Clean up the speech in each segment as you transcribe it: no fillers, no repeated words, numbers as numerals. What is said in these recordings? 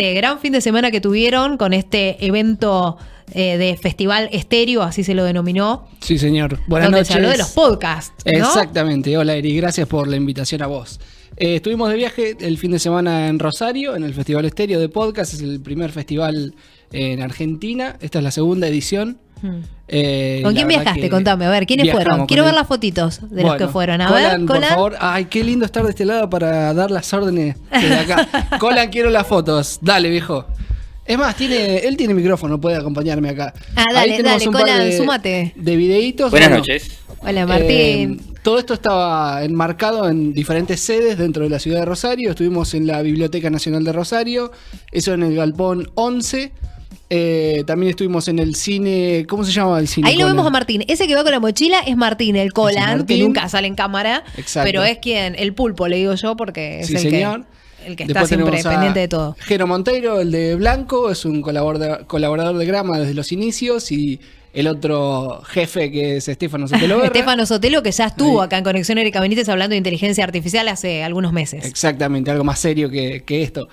este gran fin de semana que tuvieron con este evento de Festival Estéreo, así se lo denominó. Sí, señor. Buenas noches. Se habló de los podcasts, ¿no? Exactamente. Hola, Eri. Gracias por la invitación a vos. Estuvimos de viaje el fin de semana en Rosario, en el Festival Estéreo de Podcast. Es el primer festival en Argentina. Esta es la segunda edición. ¿Con quién viajaste? Contame, a ver, ¿quiénes fueron? Quiero ver las fotitos de los que fueron. A ver, Colan, por favor. Ay, qué lindo estar de este lado para dar las órdenes desde acá. Colan, quiero las fotos. Dale, viejo. Es más, él tiene micrófono, puede acompañarme acá. Dale, Colan, súmate. De videitos. Buenas noches. Hola, Martín. Todo esto estaba enmarcado en diferentes sedes dentro de la ciudad de Rosario. Estuvimos en la Biblioteca Nacional de Rosario, eso en el Galpón 11. También estuvimos en el cine. ¿Cómo se llama el cine? Ahí lo vemos a Martín. Ese que va con la mochila es Martín, el Colan, que nunca sale en cámara. Exacto. Pero es el pulpo, le digo yo, porque es sí, señor. El que está siempre pendiente de todo. Jero Monteiro, el de Blanco, es un colaborador de Grama desde los inicios. Y el otro jefe, que es Estefano Sotelo. Estefano Sotelo, que ya estuvo acá en Conexión Erika Benítez hablando de inteligencia artificial hace algunos meses. Exactamente, algo más serio que esto.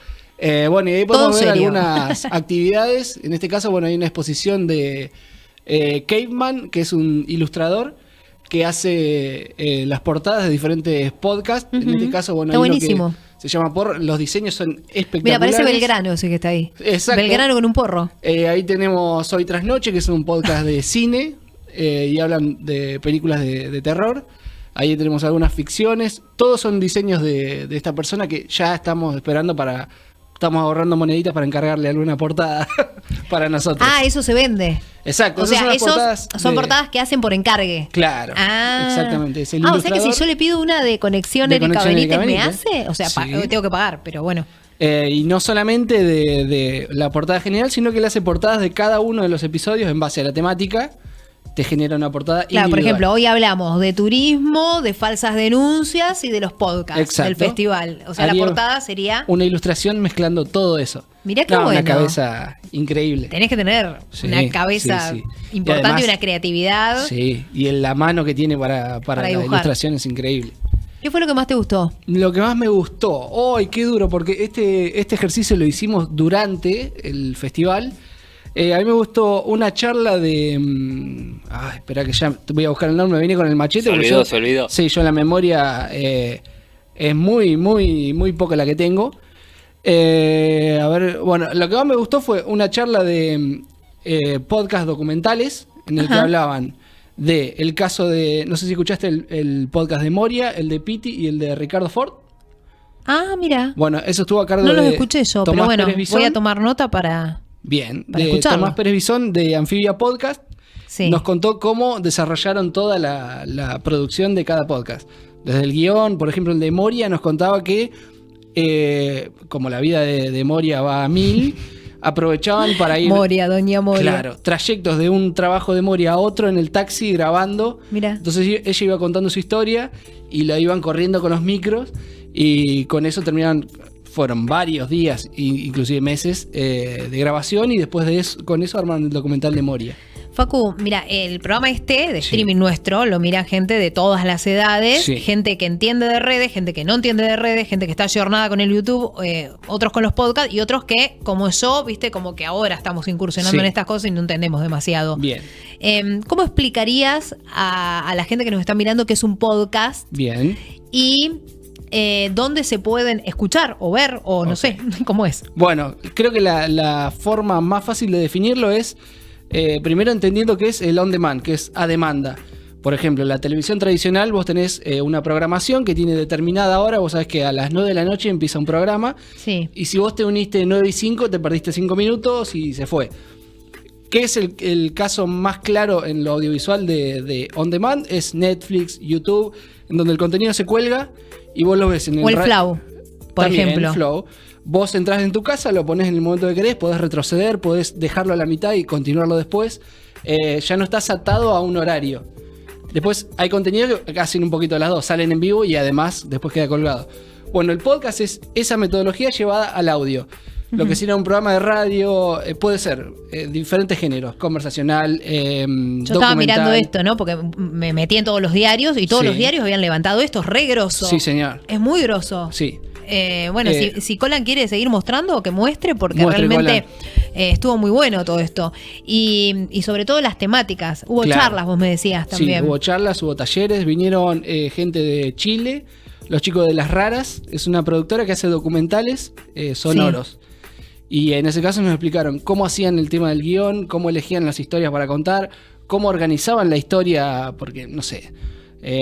Bueno, y ahí podemos ver algunas actividades. En este caso, bueno, hay una exposición de Caveman, que es un ilustrador que hace las portadas de diferentes podcasts. En este caso, bueno, está hay buenísimo. Uno que se llama Porro. Los diseños son espectaculares. Mira, parece Belgrano ese que está ahí. Exacto. Belgrano con un porro. Ahí tenemos Hoy Tras Noche, que es un podcast de cine y hablan de películas de terror. Ahí tenemos algunas ficciones. Todos son diseños de esta persona que ya estamos esperando Estamos ahorrando moneditas para encargarle alguna portada para nosotros. Ah, eso se vende. Exacto. O sea, son portadas que hacen por encargue. Claro, exactamente. Es el o sea que si yo le pido una de Conexión Erika Benítez, ¿me hace? O sea, sí. Tengo que pagar, pero bueno. Y no solamente de la portada general, sino que le hace portadas de cada uno de los episodios en base a la temática. Te genera una portada individual. Por ejemplo, hoy hablamos de turismo, de falsas denuncias y de los podcasts del festival. O sea, la portada sería una ilustración mezclando todo eso. Mirá qué bueno. Una cabeza increíble. Tenés que tener una cabeza importante y además, una creatividad. Sí, y la mano que tiene para la ilustración es increíble. ¿Qué fue lo que más te gustó? Lo que más me gustó, ¡ay, qué duro! Porque este ejercicio lo hicimos durante el festival. A mí me gustó una charla de... espera que ya voy a buscar el nombre, me vine con el machete. Se olvidó. Sí, yo la memoria es muy, muy, muy poca la que tengo. A ver, bueno, lo que más me gustó fue una charla de podcast documentales en el que hablaban de el caso de... No sé si escuchaste el podcast de Moria, el de Pitti y el de Ricardo Ford. Ah, mira. Bueno, eso estuvo a cargo de... de... No los escuché yo, Tomás pero bueno, voy a tomar nota para... Bien, de Tomás Pérez Bisón de Anfibia Podcast, nos contó cómo desarrollaron toda la producción de cada podcast. Desde el guión, por ejemplo, el de Moria nos contaba que, como la vida de Moria va a 1000, aprovechaban para ir... Doña Moria. Claro, trayectos de un trabajo de Moria a otro en el taxi grabando. Mirá. Entonces ella iba contando su historia y la iban corriendo con los micros y con eso terminaron... Fueron varios días, inclusive meses, de grabación y después de eso, con eso armaron el documental de Moria. Facu, mira, el programa de streaming nuestro, lo mira gente de todas las edades, gente que entiende de redes, gente que no entiende de redes, gente que está ayornada con el YouTube, otros con los podcasts y otros que, como yo, viste, como que ahora estamos incursionando en estas cosas y no entendemos demasiado. Bien. ¿Cómo explicarías a la gente que nos está mirando qué es un podcast? Bien. Y... ¿dónde se pueden escuchar o ver o no sé cómo es? Bueno, creo que la forma más fácil de definirlo es primero entendiendo qué es el on demand, que es a demanda. Por ejemplo, en la televisión tradicional vos tenés una programación que tiene determinada hora, vos sabés que a las 9 de la noche empieza un programa y si vos te uniste 9 y 5 te perdiste 5 minutos y se fue. ¿Qué es el caso más claro en lo audiovisual de on demand? Es Netflix, YouTube, en donde el contenido se cuelga y vos lo ves en el... O el Flow, por ejemplo. El Flow. Vos entrás en tu casa, lo ponés en el momento que querés, podés retroceder, podés dejarlo a la mitad y continuarlo después. Ya no estás atado a un horario. Después hay contenido que hacen un poquito las dos, salen en vivo y además después queda colgado. Bueno, el podcast es esa metodología llevada al audio. Lo que sería un programa de radio puede ser diferentes géneros, conversacional, Yo estaba mirando esto, ¿no? Porque me metí en todos los diarios y todos los diarios habían levantado esto, es re grosso. Sí, señor. Es muy grosso. Sí. Bueno, si Colan quiere seguir mostrando, que muestre, porque realmente estuvo muy bueno todo esto. Y sobre todo las temáticas. Hubo charlas, vos me decías también. Sí, hubo charlas, hubo talleres, vinieron gente de Chile, los chicos de Las Raras, es una productora que hace documentales sonoros. Sí. Y en ese caso nos explicaron cómo hacían el tema del guión, cómo elegían las historias para contar, cómo organizaban la historia, porque, no sé,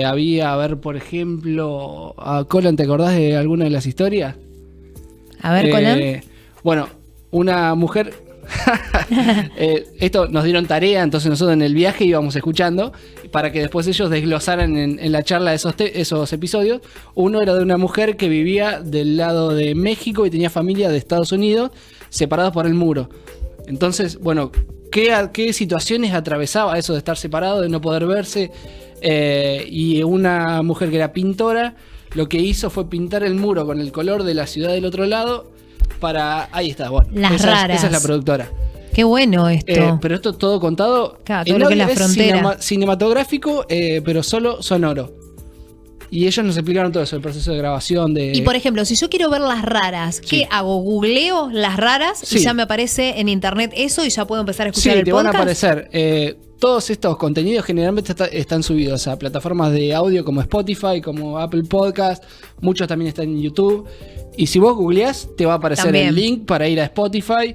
había, a ver, por ejemplo, Colan, ¿te acordás de alguna de las historias? A ver, Colan. Bueno, una mujer... esto nos dieron tarea, entonces nosotros en el viaje íbamos escuchando para que después ellos desglosaran en la charla esos episodios. Uno era de una mujer que vivía del lado de México y tenía familia de Estados Unidos separados por el muro. Entonces, bueno, ¿qué situaciones atravesaba eso de estar separado, de no poder verse? Y una mujer que era pintora, lo que hizo fue pintar el muro con el color de la ciudad del otro lado para... Ahí está, bueno. Las Raras. Esa es la productora. Qué bueno esto. Pero esto todo contado... Claro, todo lo que es la frontera. Cinematográfico, pero solo sonoro. Y ellos nos explicaron todo eso, el proceso de grabación de... Y por ejemplo, si yo quiero ver Las Raras, ¿qué hago? Googleo Las Raras y ya me aparece en internet eso y ya puedo empezar a escuchar el podcast. Sí, te van a aparecer. Todos estos contenidos generalmente están subidos a plataformas de audio como Spotify, como Apple Podcast. Muchos también están en YouTube. Y si vos googleás, te va a aparecer el link para ir a Spotify.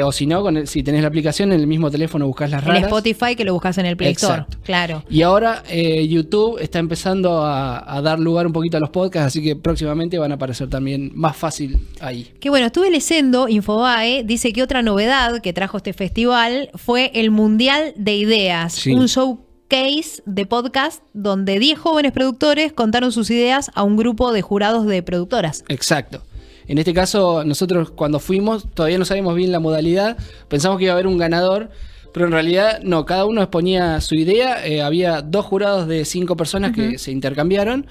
O si no, si tenés la aplicación en el mismo teléfono buscás Las Raras. En Spotify, que lo buscas en el Play Store. Claro. Y ahora YouTube está empezando a dar lugar un poquito a los podcasts, así que próximamente van a aparecer también más fácil ahí. Qué bueno, estuve leyendo, Infobae dice que otra novedad que trajo este festival fue el Mundial de Ideas. Sí. Un showcase de podcast donde 10 jóvenes productores contaron sus ideas a un grupo de jurados de productoras. Exacto. En este caso, nosotros cuando fuimos, todavía no sabíamos bien la modalidad, pensamos que iba a haber un ganador, pero en realidad no, cada uno exponía su idea, había 2 jurados de 5 personas que se intercambiaron,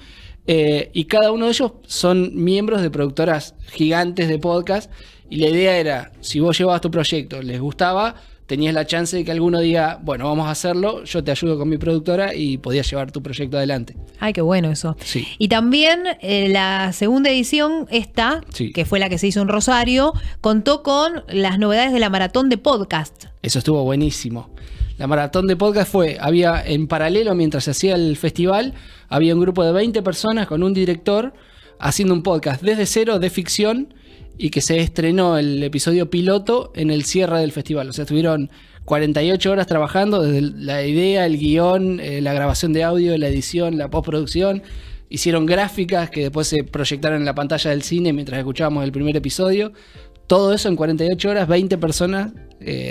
y cada uno de ellos son miembros de productoras gigantes de podcast, y la idea era, si vos llevabas tu proyecto, les gustaba, tenías la chance de que alguno diga, bueno, vamos a hacerlo, yo te ayudo con mi productora y podías llevar tu proyecto adelante. Ay, qué bueno eso. Sí. Y también la segunda edición, que fue la que se hizo en Rosario, contó con las novedades de la maratón de podcast. Eso estuvo buenísimo. La maratón de podcast había en paralelo, mientras se hacía el festival, había un grupo de 20 personas con un director haciendo un podcast desde cero de ficción, y que se estrenó el episodio piloto en el cierre del festival. O sea, estuvieron 48 horas trabajando desde la idea, el guión, la grabación de audio, la edición, la postproducción. Hicieron gráficas que después se proyectaron en la pantalla del cine mientras escuchábamos el primer episodio. Todo eso en 48 horas, 20 personas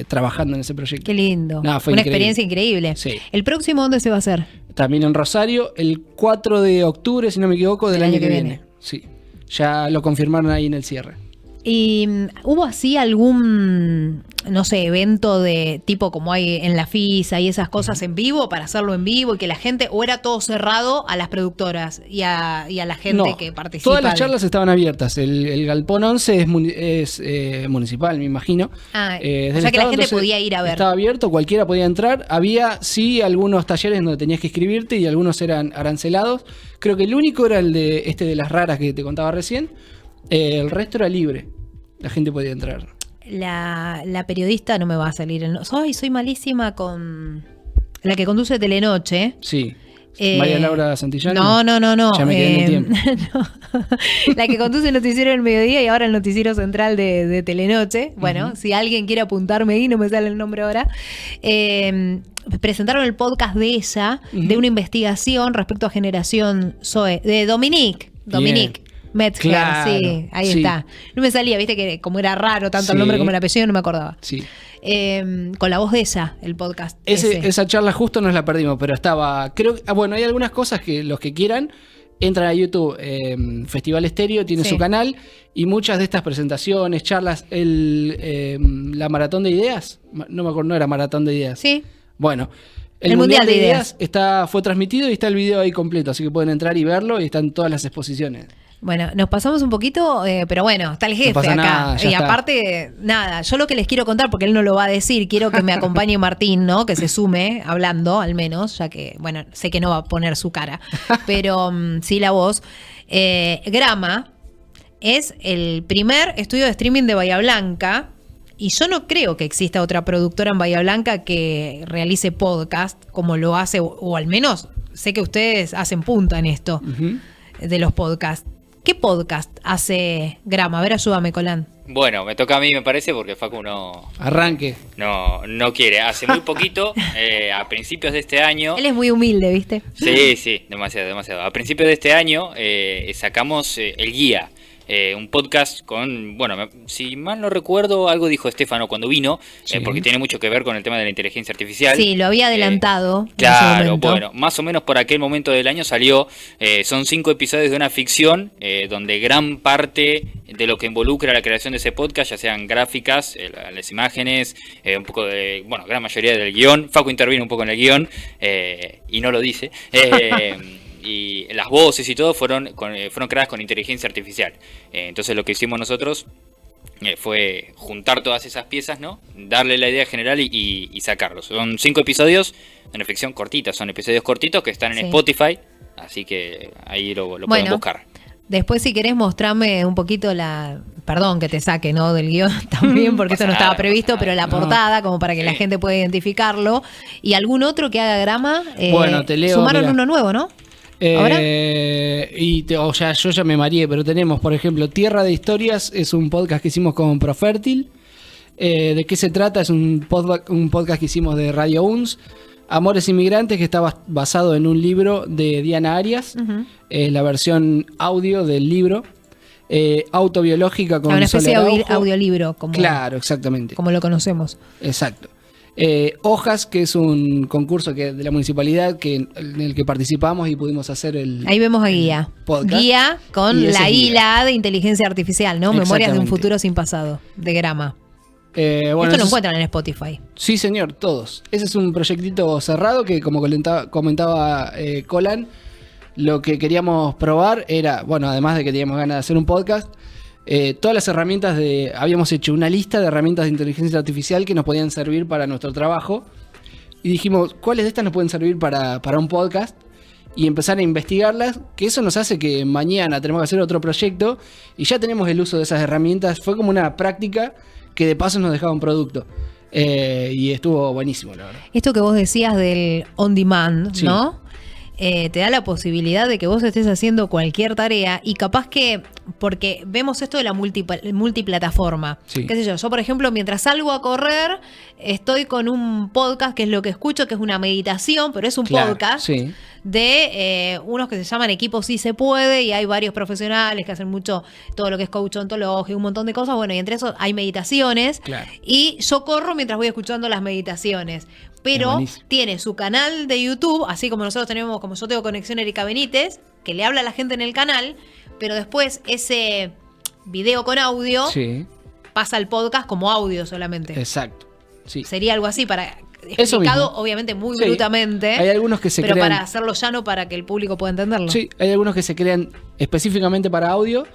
trabajando en ese proyecto. Qué lindo. Una experiencia increíble. Sí. ¿El próximo dónde se va a hacer? También en Rosario, el 4 de octubre, si no me equivoco, del año que viene. Sí. Ya lo confirmaron ahí en el cierre. ¿Y hubo así algún, no sé, evento de tipo como hay en la FISA y esas cosas en vivo, para hacerlo en vivo y que la gente, o era todo cerrado a las productoras y a la gente que participa? Todas las charlas estaban abiertas. El Galpón 11 es municipal, me imagino. O sea que la gente podía ir a ver. Estaba abierto, cualquiera podía entrar. Había, sí, algunos talleres donde tenías que inscribirte y algunos eran arancelados. Creo que el único era el de Las Raras que te contaba recién. El resto era libre. La gente podía entrar. La periodista no me va a salir. Soy malísima con la que conduce Telenoche. Sí. María Laura Santillano. No. Ya me quedé en el tiempo. No. La que conduce el noticiero del mediodía y ahora el noticiero central de Telenoche. Bueno, si alguien quiere apuntarme ahí, no me sale el nombre ahora. Presentaron el podcast de ella, de una investigación respecto a Generación Zoe, de Dominique. Metzger, claro, sí, ahí está. No me salía, viste que como era raro tanto el nombre como el apellido, no me acordaba. Sí. Con la voz de ella, el podcast. Esa charla justo nos la perdimos, pero estaba, creo, bueno, hay algunas cosas que los que quieran entran a YouTube. Festival Estéreo tiene su canal y muchas de estas presentaciones, charlas, la maratón de ideas, no me acuerdo, no era maratón de ideas. Sí. Bueno. El Mundial de Ideas fue transmitido y está el video ahí completo, así que pueden entrar y verlo y están todas las exposiciones. Bueno, nos pasamos un poquito, pero bueno, está el jefe acá. Nada, y aparte, nada, yo lo que les quiero contar, porque él no lo va a decir, quiero que me acompañe Martín, ¿no? Que se sume hablando, al menos, ya que, bueno, sé que no va a poner su cara, pero sí la voz. Grama es el primer estudio de streaming de Bahía Blanca. Y yo no creo que exista otra productora en Bahía Blanca que realice podcast como lo hace, o al menos sé que ustedes hacen punta en esto de los podcasts. ¿Qué podcast hace Grama? A ver, ayúdame, Colán. Bueno, me toca a mí, me parece, porque Facu no... Arranque. No quiere. Hace muy poquito, a principios de este año... Él es muy humilde, ¿viste? Sí, demasiado. A principios de este año sacamos El Guía. Un podcast con, bueno, si mal no recuerdo, algo dijo Estefano cuando vino, porque tiene mucho que ver con el tema de la inteligencia artificial. Sí, lo había adelantado. Claro, bueno, más o menos por aquel momento del año salió, son 5 episodios de una ficción, donde gran parte de lo que involucra la creación de ese podcast, ya sean gráficas, las imágenes, un poco de, bueno, gran mayoría del guión. Facu interviene un poco en el guión, y no lo dice. Y las voces y todo fueron creadas con inteligencia artificial. Entonces lo que hicimos nosotros fue juntar todas esas piezas, ¿no? Darle la idea general y sacarlos. Son 5 episodios de una ficción cortita, son episodios cortitos que están en Spotify, así que ahí lo pueden buscar. Después, si querés mostrarme un poquito perdón que te saque, ¿no? Del guión también, porque eso no estaba previsto, pero la portada, como para que la gente pueda identificarlo. Y algún otro que haga Grama. Bueno, te leo. Sumaron uno nuevo, ¿no? Yo ya me mareé, pero tenemos, por ejemplo, Tierra de Historias, es un podcast que hicimos con Profértil. ¿De qué se trata? Es un podcast que hicimos de Radio UNS. Amores Inmigrantes, que está basado en un libro de Diana Arias, la versión audio del libro. Autobiológica con una especie de audiolibro. Claro, exactamente. Como lo conocemos. Exacto. Hojas, que es un concurso de la municipalidad en el que participamos y pudimos hacer ahí vemos a Guía. Guía con la I, la A de inteligencia artificial, ¿no? Memorias de un futuro sin pasado, de Grama. Esto lo encuentran en Spotify. Sí, señor, todos. Ese es un proyectito cerrado que, como comentaba Colán, lo que queríamos probar era, bueno, además de que teníamos ganas de hacer un podcast, todas las herramientas habíamos hecho una lista de herramientas de inteligencia artificial que nos podían servir para nuestro trabajo y dijimos, ¿cuáles de estas nos pueden servir para un podcast? Y empezar a investigarlas, que eso nos hace que mañana tenemos que hacer otro proyecto y ya tenemos el uso de esas herramientas. Fue como una práctica que de paso nos dejaba un producto. Y estuvo buenísimo, la verdad. Esto que vos decías del on demand, sí, ¿no? Te da la posibilidad de que vos estés haciendo cualquier tarea y capaz que, porque vemos esto de la multiplataforma, sí, qué sé yo, por ejemplo, mientras salgo a correr, estoy con un podcast que es lo que escucho, que es una meditación, pero es un podcast, sí, de unos que se llaman Equipo Sí Se Puede, y hay varios profesionales que hacen mucho todo lo que es coach ontológico, un montón de cosas, bueno, y entre eso hay meditaciones, claro, y yo corro mientras voy escuchando las meditaciones. Pero tiene su canal de YouTube, así como nosotros tenemos, como yo tengo Conexión Erika Benítez, que le habla a la gente en el canal, pero después ese video con audio, sí, pasa al podcast como audio solamente. Exacto. Sí. Sería algo así para explicado, obviamente muy, sí, brutamente. Hay algunos que se pero crean, para hacerlo llano para que el público pueda entenderlo. Sí, hay algunos que se crean específicamente para audio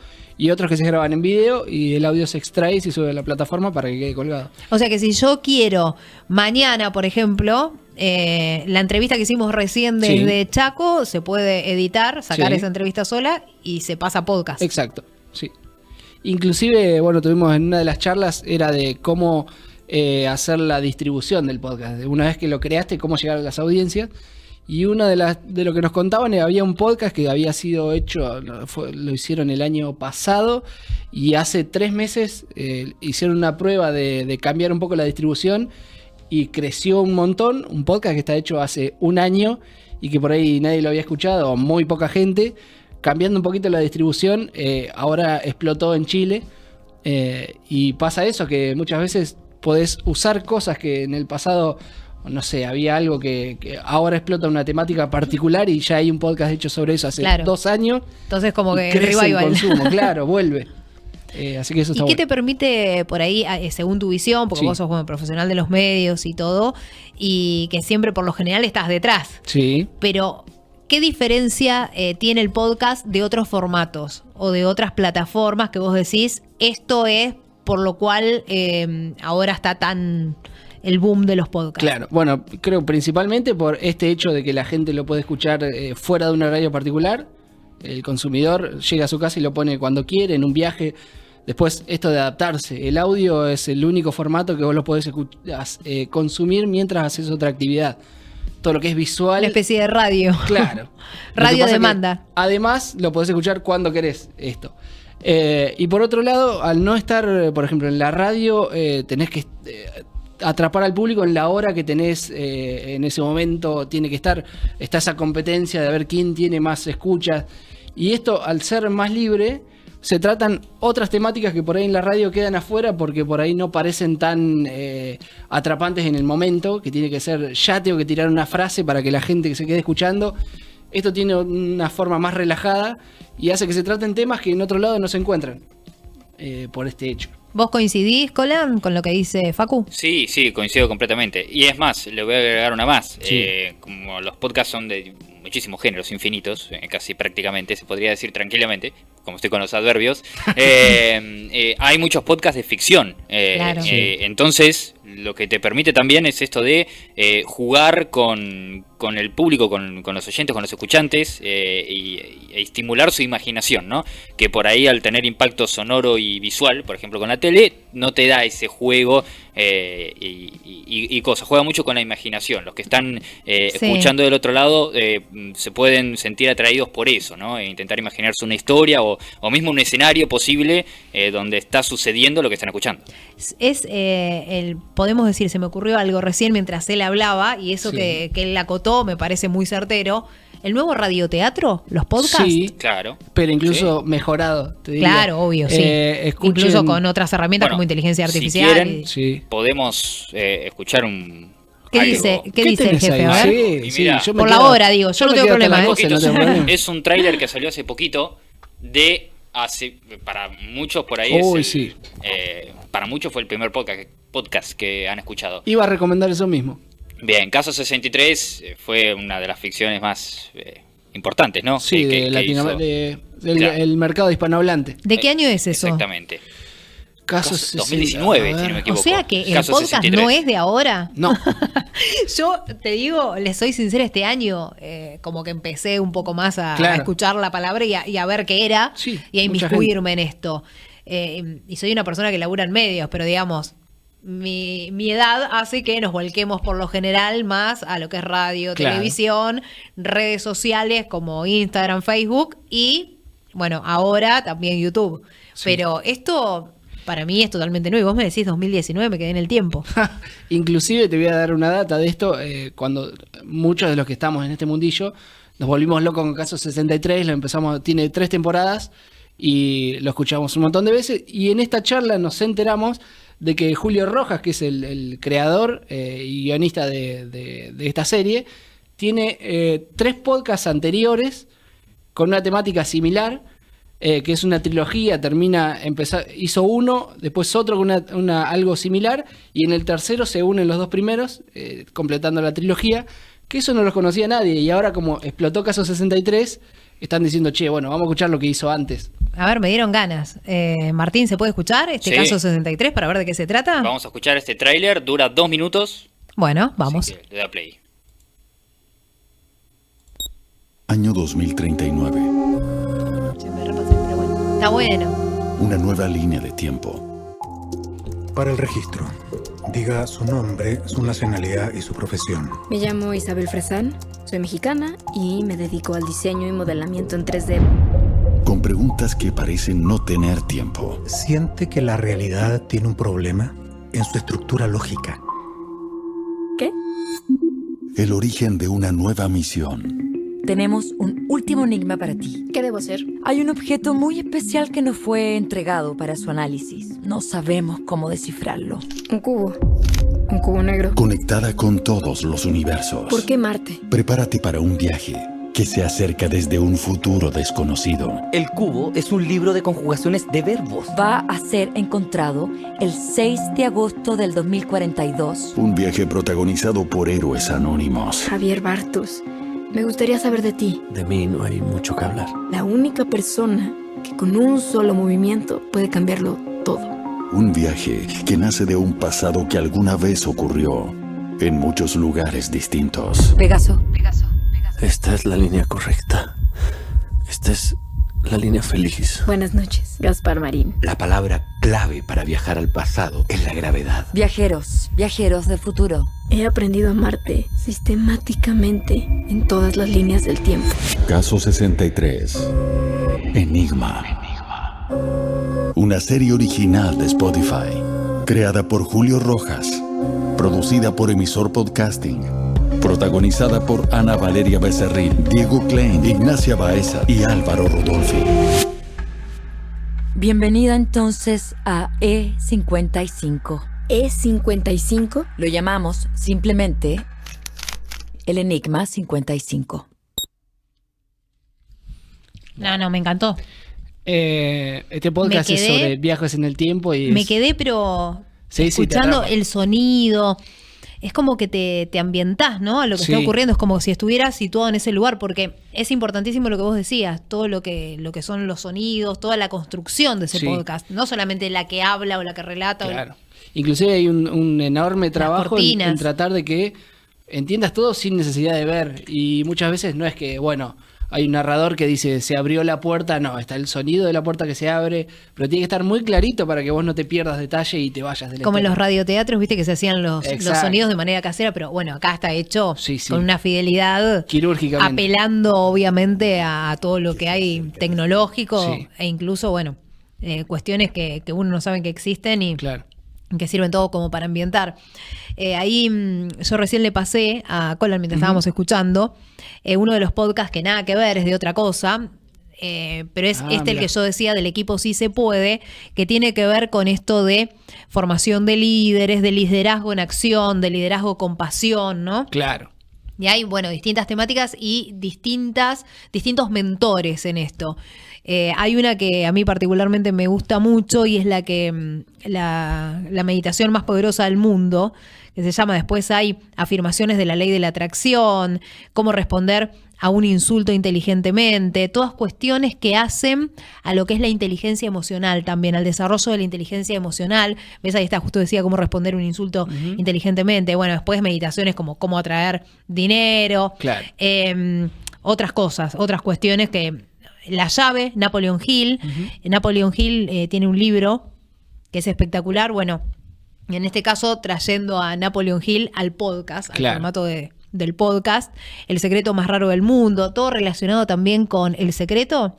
y otros que se graban en video y el audio se extrae y se sube a la plataforma para que quede colgado. O sea que si yo quiero mañana, por ejemplo, la entrevista que hicimos recién desde sí, Chaco, se puede editar, sacar, sí, esa entrevista sola y se pasa a podcast. Exacto, sí. Inclusive, bueno, tuvimos en una de las charlas, era de cómo hacer la distribución del podcast. Una vez que lo creaste, cómo llegar a las audiencias. Y una de lo que nos contaban, había un podcast que había sido hecho, lo hicieron el año pasado, y hace 3 meses hicieron una prueba de cambiar un poco la distribución y creció un montón. Un podcast que está hecho hace un año y que por ahí nadie lo había escuchado, o muy poca gente, cambiando un poquito la distribución, ahora explotó en Chile. Y pasa eso, que muchas veces podés usar cosas que en el pasado, no sé, había algo que ahora explota una temática particular y ya hay un podcast hecho sobre eso hace, claro, 2 años. Entonces como que crece el consumo, claro, vuelve. Así que eso está bueno. ¿Y qué te bueno. permite por ahí, según tu visión, porque sí, vos sos como profesional de los medios y todo, y que siempre por lo general estás detrás? Sí. Pero ¿qué diferencia tiene el podcast de otros formatos o de otras plataformas que vos decís, esto es por lo cual ahora está tan el boom de los podcasts? Claro, bueno, creo principalmente por este hecho de que la gente lo puede escuchar fuera de una radio particular, El consumidor llega a su casa y lo pone cuando quiere, en un viaje. Después, esto de adaptarse. El audio es el único formato que vos lo podés consumir mientras haces otra actividad. Todo lo que es visual. Una especie de radio. Claro. Radio demanda. Además, lo podés escuchar cuando querés esto. Y por otro lado, al no estar, por ejemplo, en la radio, tenés que atrapar al público en la hora que tenés en ese momento. Tiene que estar, está esa competencia de ver quién tiene más escuchas. Y esto, al ser más libre, se tratan otras temáticas que por ahí en la radio quedan afuera porque por ahí no parecen tan atrapantes en el momento, que tiene que ser, ya tengo que tirar una frase para que la gente que se quede escuchando. Esto tiene una forma más relajada y hace que se traten temas que en otro lado no se encuentran por este hecho. ¿Vos coincidís, Colan, con lo que dice Facu? Sí, coincido completamente. Y es más, le voy a agregar una más. Sí. Como los podcasts son de muchísimos géneros, infinitos, casi prácticamente, se podría decir tranquilamente, como estoy con los adverbios, hay muchos podcasts de ficción. Claro. Entonces, lo que te permite también es esto de jugar con el público, con los oyentes, con los escuchantes, y estimular su imaginación, ¿no? Que por ahí, al tener impacto sonoro y visual, por ejemplo con la tele, no te da ese juego y cosas. Juega mucho con la imaginación. Los que están escuchando del otro lado se pueden sentir atraídos por eso, ¿no? E intentar imaginarse una historia o mismo un escenario posible donde está sucediendo lo que están escuchando. Podemos decir, se me ocurrió algo recién mientras él hablaba, y eso Sí. que él acotó me parece muy certero. El nuevo radioteatro, los podcasts. Sí, Claro. pero incluso mejorado, te diría. Claro, obvio, sí. Escuchen, Incluso con otras herramientas Bueno, como inteligencia si artificial. quieren, Sí. podemos escuchar un... ¿Qué algo. dice el tenés jefe? ahí? A ver. Sí, Y sí, mirá, yo me por la quedo- hora, digo, yo no me tengo quedo hasta problema, las ¿eh? 12, no tengo problema. Es un tráiler que salió hace poquito de para muchos por ahí Uy, es sí. para muchos fue el primer podcast que han escuchado. Iba a recomendar eso mismo. Bien, Caso 63 fue una de las ficciones más importantes, ¿no? Sí, Que de Latinoamérica, hizo. Claro. el mercado hispanohablante. ¿De qué año es eso? Exactamente. Casos 2019, a ver. si no me equivoco. O sea que el Caso podcast 63. no es de ahora. No, Yo te digo, les soy sincera, este año como que empecé un poco más a Claro. escuchar la palabra y a ver qué era, Sí, y a mucha inmiscuirme en esto. Y soy una persona que labura en medios, pero digamos, mi edad hace que nos volquemos por lo general más a lo que es radio, Claro. televisión, redes sociales como Instagram, Facebook y, bueno, ahora también YouTube. Sí. Pero esto para mí es totalmente nuevo. Y vos me decís 2019, me quedé en el tiempo. inclusive te voy a dar una data de esto. Cuando muchos de los que estamos en este mundillo nos volvimos locos con Caso 63, lo empezamos, tiene 3 temporadas y lo escuchamos un montón de veces. Y en esta charla nos enteramos de que Julio Rojas, que es el creador y guionista de esta serie, tiene 3 podcasts anteriores con una temática similar, que es una trilogía. Hizo uno, después otro con algo similar, y en el tercero se unen los 2 primeros, completando la trilogía, que eso no los conocía nadie, y ahora como explotó Caso 63, están diciendo, che, bueno, vamos a escuchar lo que hizo antes. A ver, me dieron ganas. Martín, ¿se puede escuchar este Sí. Caso 63 para ver de qué se trata? Vamos a escuchar este tráiler, dura 2 minutos. Bueno, vamos. Así que le da play. Año 2039. Siempre repasé, pero bueno. Está bueno. Una nueva línea de tiempo. Para el registro, diga su nombre, su nacionalidad y su profesión. Me llamo Isabel Fresán, soy mexicana y me dedico al diseño y modelamiento en 3D. Con preguntas que parecen no tener tiempo. ¿Siente que la realidad tiene un problema en su estructura lógica? ¿Qué? El origen de una nueva misión. Tenemos un último enigma para ti. ¿Qué debo hacer? Hay un objeto muy especial que nos fue entregado para su análisis. No sabemos cómo descifrarlo. Un cubo. Un cubo negro. Conectada con todos los universos. ¿Por qué Marte? Prepárate para un viaje que se acerca desde un futuro desconocido. El cubo es un libro de conjugaciones de verbos. Va a ser encontrado el 6 de agosto del 2042. Un viaje protagonizado por héroes anónimos. Javier Bartos. Me gustaría saber de ti. De mí no hay mucho que hablar. La única persona que con un solo movimiento puede cambiarlo todo. Un viaje que nace de un pasado que alguna vez ocurrió en muchos lugares distintos. Pegaso. Esta es la línea correcta. Esta es la línea feliz. Buenas noches, Gaspar Marín. La palabra clave para viajar al pasado es la gravedad. Viajeros del futuro. He aprendido a amarte sistemáticamente en todas las líneas del tiempo. Caso 63. Enigma. Una serie original de Spotify. Creada por Julio Rojas. Producida por Emisor Podcasting. Protagonizada por Ana Valeria Becerril, Diego Klein, Ignacia Baeza y Álvaro Rodolfi. Bienvenida entonces a E55. ¿E55? Lo llamamos simplemente el Enigma 55. No, me encantó. Este podcast es sobre viajes en el tiempo y me quedé, pero escuchando el sonido. Es como que te ambientás, ¿no? A lo que está ocurriendo. Es como si estuvieras situado en ese lugar, porque es importantísimo lo que vos decías, todo lo que son los sonidos, toda la construcción de ese podcast. No solamente la que habla o la que relata. Claro. Inclusive hay un enorme trabajo en tratar de que entiendas todo sin necesidad de ver. Y muchas veces no es que, bueno, hay un narrador que dice, se abrió la puerta. No, está el sonido de la puerta que se abre, pero tiene que estar muy clarito para que vos no te pierdas detalle y te vayas del Como en los radioteatros, viste que se hacían los sonidos de manera casera, pero bueno, acá está hecho con una fidelidad quirúrgicamente, apelando obviamente a todo lo que hay tecnológico e incluso, bueno, cuestiones que uno no sabe que existen y que sirven todo como para ambientar. Ahí yo recién le pasé a Colin mientras estábamos escuchando uno de los podcasts que nada que ver, es de otra cosa, pero es el que yo decía del equipo Sí Se Puede, que tiene que ver con esto de formación de líderes, de liderazgo en acción, de liderazgo con pasión, ¿no? Claro. Y hay, bueno, distintas temáticas y distintos mentores en esto. Hay una que a mí particularmente me gusta mucho y es la meditación más poderosa del mundo, que se llama, después hay afirmaciones de la ley de la atracción, cómo responder a un insulto inteligentemente, todas cuestiones que hacen a lo que es la inteligencia emocional también, al desarrollo de la inteligencia emocional. ¿Ves? Ahí está, justo decía cómo responder un insulto inteligentemente. Bueno, después meditaciones como cómo atraer dinero, otras cosas, otras cuestiones que... La llave, Napoleon Hill. Napoleon Hill tiene un libro que es espectacular. Bueno, en este caso trayendo a Napoleon Hill al podcast, al formato del podcast, El secreto más raro del mundo, todo relacionado también con El secreto,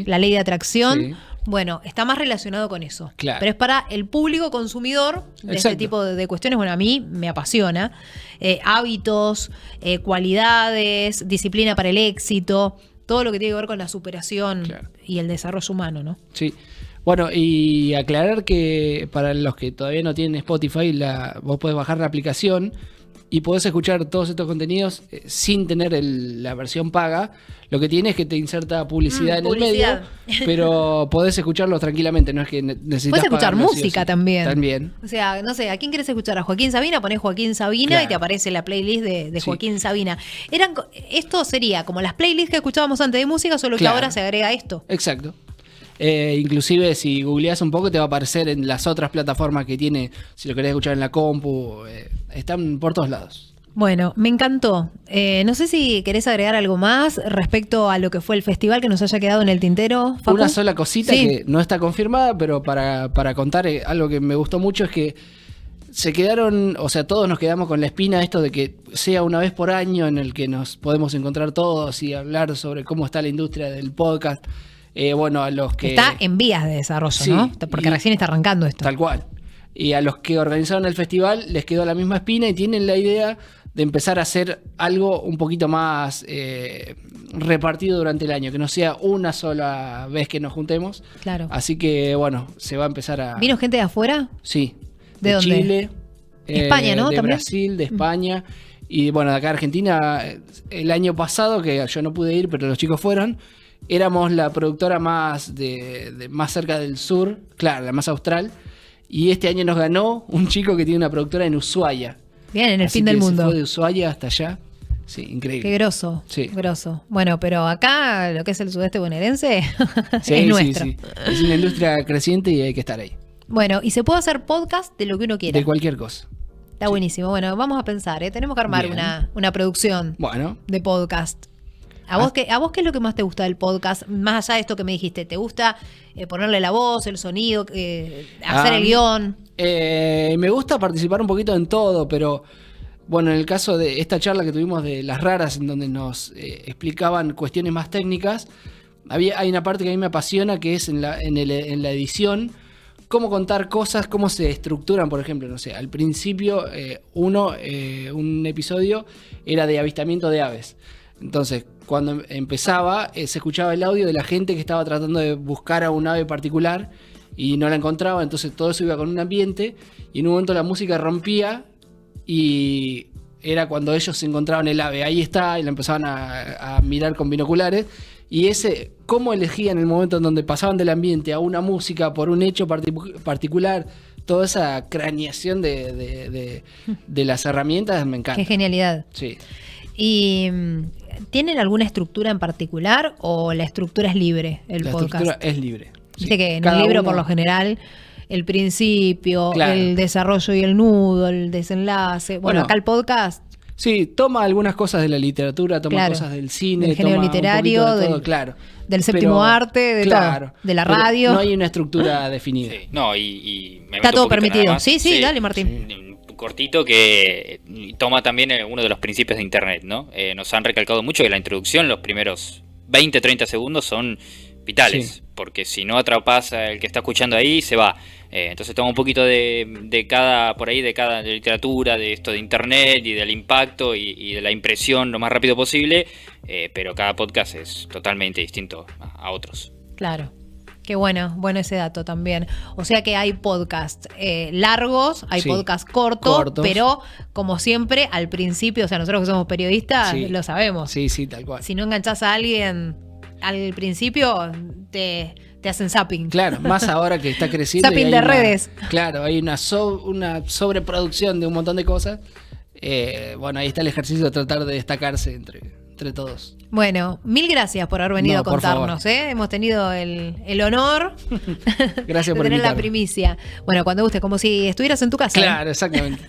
la ley de atracción. Sí. Bueno, está más relacionado con eso. Claro. Pero es para el público consumidor de este tipo de cuestiones. Bueno, a mí me apasiona. Hábitos, cualidades, disciplina para el éxito, todo lo que tiene que ver con la superación y el desarrollo humano, ¿no? Sí. Bueno, y aclarar que para los que todavía no tienen Spotify, vos podés bajar la aplicación y podés escuchar todos estos contenidos sin tener la versión paga. Lo que tiene es que te inserta publicidad en el medio, pero podés escucharlos tranquilamente, no es que necesitas. Puedes escuchar música también. También. O sea, no sé, ¿a quién querés escuchar? ¿A Joaquín Sabina? Ponés Joaquín Sabina y te aparece la playlist de Joaquín Sabina. Esto sería como las playlists que escuchábamos antes de música, solo que ahora se agrega esto. Exacto. Inclusive si googleás un poco te va a aparecer en las otras plataformas que tiene, si lo querés escuchar en la compu, están por todos lados. Bueno, me encantó. No sé si querés agregar algo más respecto a lo que fue el festival que nos haya quedado en el tintero, Facu. Una sola cosita que no está confirmada, pero para contar algo que me gustó mucho es que se quedaron, o sea, todos nos quedamos con la espina esto de que sea una vez por año en el que nos podemos encontrar todos y hablar sobre cómo está la industria del podcast. Bueno, a los que... Está en vías de desarrollo, ¿no? Porque recién está arrancando esto. Tal cual. Y a los que organizaron el festival les quedó la misma espina y tienen la idea de empezar a hacer algo un poquito más repartido durante el año, que no sea una sola vez que nos juntemos. Claro. Así que, bueno, se va a empezar a... ¿Vino gente de afuera? Sí. ¿De dónde? Chile. España, ¿no? De ¿También? Brasil, de España. Y bueno, de acá Argentina, el año pasado, que yo no pude ir, pero los chicos fueron, éramos la productora más más cerca del sur, claro, la más austral. Y este año nos ganó un chico que tiene una productora en Ushuaia. Bien, en el fin del mundo. Se fue de Ushuaia hasta allá. Sí, increíble. Qué groso. Sí. Groso. Bueno, pero acá lo que es el sudeste bonaerense es nuestro. Sí. Es una industria creciente y hay que estar ahí. Bueno, y se puede hacer podcast de lo que uno quiera. De cualquier cosa. Está buenísimo. Bueno, vamos a pensar, tenemos que armar una producción de podcast. ¿A vos qué es lo que más te gusta del podcast? Más allá de esto que me dijiste, ¿te gusta ponerle la voz, el sonido, hacer el guión? Me gusta participar un poquito en todo, pero bueno, en el caso de esta charla que tuvimos de las raras, en donde nos explicaban cuestiones más técnicas, hay una parte que a mí me apasiona, que es en la edición, cómo contar cosas, cómo se estructuran, por ejemplo, no sé, al principio un episodio era de avistamiento de aves. Entonces, cuando empezaba, se escuchaba el audio de la gente que estaba tratando de buscar a un ave particular y no la encontraba, entonces todo eso iba con un ambiente y en un momento la música rompía y era cuando ellos encontraban el ave. Ahí está, y la empezaban a mirar con binoculares. Y cómo elegían el momento en donde pasaban del ambiente a una música por un hecho particular, toda esa craneación de las herramientas me encanta. Qué genialidad. Sí. ¿Y tienen alguna estructura en particular o la estructura es libre, el podcast? La estructura es libre. Viste que en un libro, por lo general, el principio, el desarrollo y el nudo, el desenlace. Bueno, acá el podcast... Sí, toma algunas cosas de la literatura, toma cosas del cine, del género literario, del séptimo arte, de todo, de la radio. No hay una estructura definida. Sí, no, y me está todo permitido. Sí, dale, Martín. Sí. Cortito que toma también uno de los principios de Internet, ¿no? Nos han recalcado mucho que la introducción, los primeros 20, 30 segundos son vitales, porque si no atrapas al que está escuchando ahí, se va. Entonces toma un poquito de cada literatura, de esto de Internet y del impacto y de la impresión lo más rápido posible, pero cada podcast es totalmente distinto a otros. Claro. Qué bueno ese dato también. O sea que hay podcasts largos, hay podcasts cortos, pero como siempre, al principio, o sea, nosotros que somos periodistas, lo sabemos. Sí, tal cual. Si no enganchás a alguien al principio, te hacen zapping. Claro, más ahora que está creciendo. Zapping de redes. Claro, hay una sobreproducción de un montón de cosas. Bueno, ahí está el ejercicio de tratar de destacarse entre todos. Bueno, mil gracias por haber venido a contarnos. Hemos tenido el honor gracias de por tener invitarme. La primicia. Bueno, cuando guste, como si estuvieras en tu casa. Claro, exactamente.